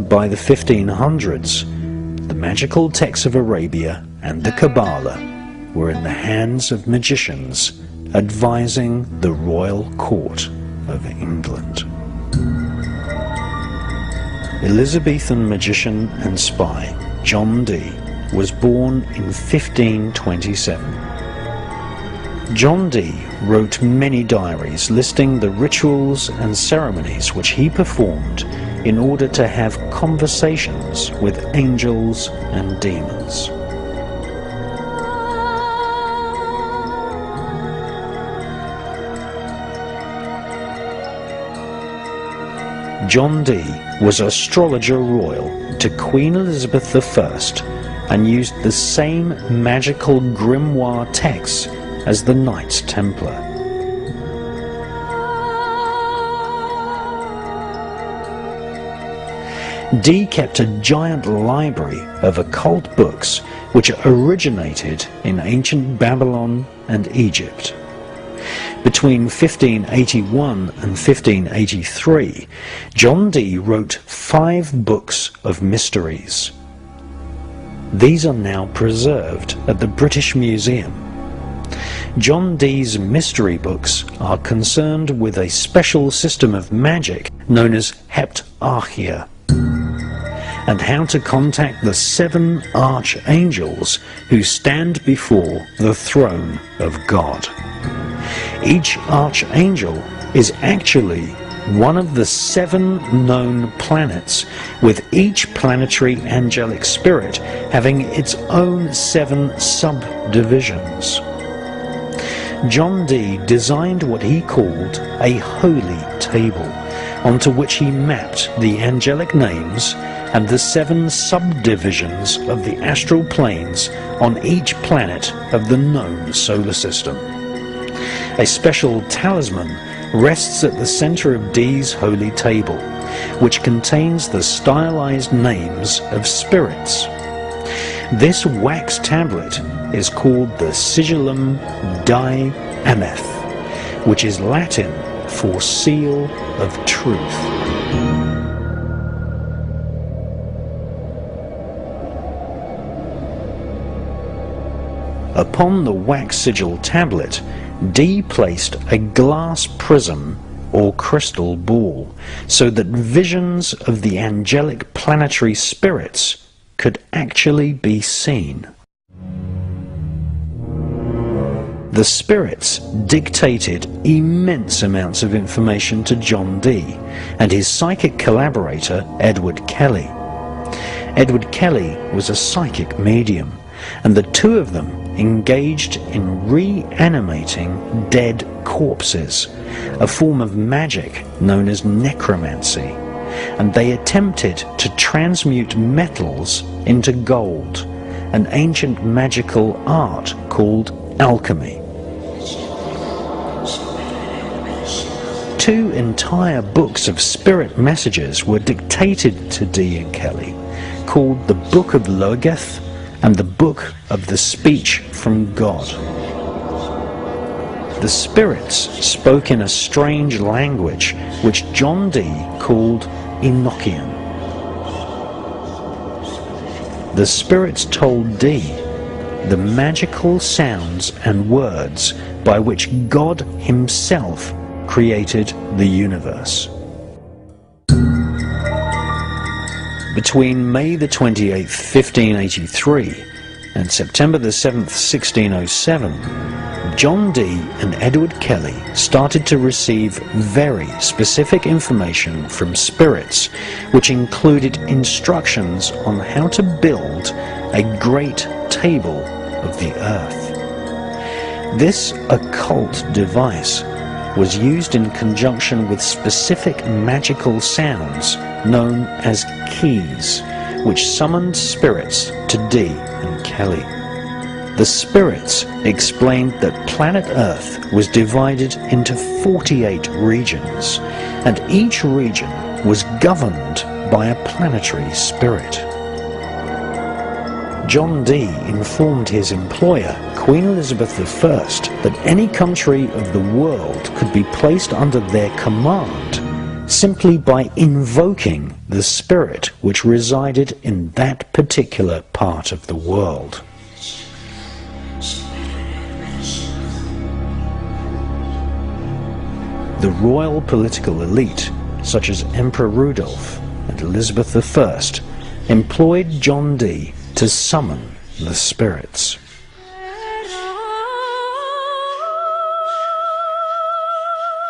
by the 1500s, the magical texts of Arabia and the Kabbalah were in the hands of magicians advising the royal court of England. Elizabethan magician and spy John Dee was born in 1527. John Dee wrote many diaries listing the rituals and ceremonies which he performed in order to have conversations with angels and demons. John Dee was astrologer royal to Queen Elizabeth I and used the same magical grimoire texts as the Knights Templar. Dee kept a giant library of occult books which originated in ancient Babylon and Egypt. Between 1581 and 1583, John Dee wrote 5 books of mysteries. These are now preserved at the British Museum. John Dee's mystery books are concerned with a special system of magic known as heptarchia, and how to contact the 7 archangels who stand before the throne of God. Each archangel is actually one of the 7 known planets, with each planetary angelic spirit having its own 7 subdivisions. John Dee designed what he called a holy table, onto which he mapped the angelic names and the 7 subdivisions of the astral planes on each planet of the known solar system. A special talisman rests at the center of Dee's holy table, which contains the stylized names of spirits. This wax tablet is called the Sigillum Dei Ameth, which is Latin for seal of truth. Upon the wax sigil tablet, Dee placed a glass prism or crystal ball, so that visions of the angelic planetary spirits could actually be seen. The spirits dictated immense amounts of information to John Dee and his psychic collaborator Edward Kelly. Edward Kelly was a psychic medium, and the two of them engaged in reanimating dead corpses, a form of magic known as necromancy, and they attempted to transmute metals into gold, an ancient magical art called alchemy. 2 entire books of spirit messages were dictated to Dee and Kelly, called the Book of Logeth and the Book of the Speech from God. The spirits spoke in a strange language which John Dee called Enochian. The spirits told Dee the magical sounds and words by which God himself created the universe. Between May the 28th, 1583 and September the 7th, 1607, John Dee and Edward Kelly started to receive very specific information from spirits, which included instructions on how to build a great table of the earth. This occult device was used in conjunction with specific magical sounds known as keys, which summoned spirits to Dee and Kelly. The spirits explained that planet Earth was divided into 48 regions, and each region was governed by a planetary spirit. John Dee informed his employer, Queen Elizabeth I, that any country of the world could be placed under their command simply by invoking the spirit which resided in that particular part of the world. The royal political elite, such as Emperor Rudolph and Elizabeth I, employed John Dee to summon the spirits.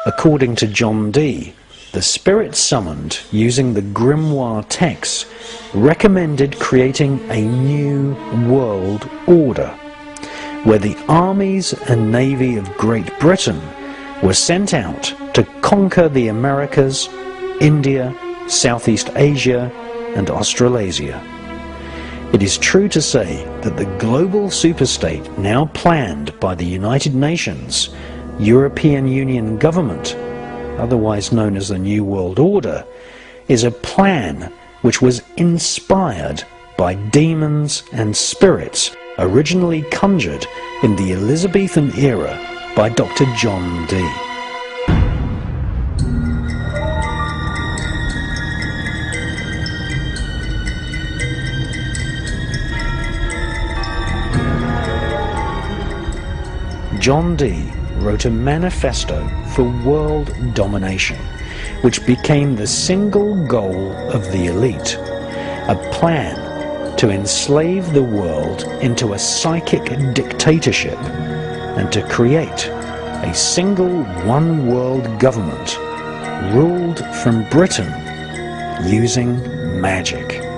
According to John Dee, the spirits summoned using the grimoire texts recommended creating a new world order, where the armies and navy of Great Britain were sent out to conquer the Americas, India, Southeast Asia, and Australasia. It is true to say that the global superstate now planned by the United Nations, European Union government, otherwise known as the New World Order, is a plan which was inspired by demons and spirits originally conjured in the Elizabethan era by Dr. John Dee. John Dee wrote a manifesto for world domination, which became the single goal of the elite, a plan to enslave the world into a psychic dictatorship and to create a single one-world government ruled from Britain using magic.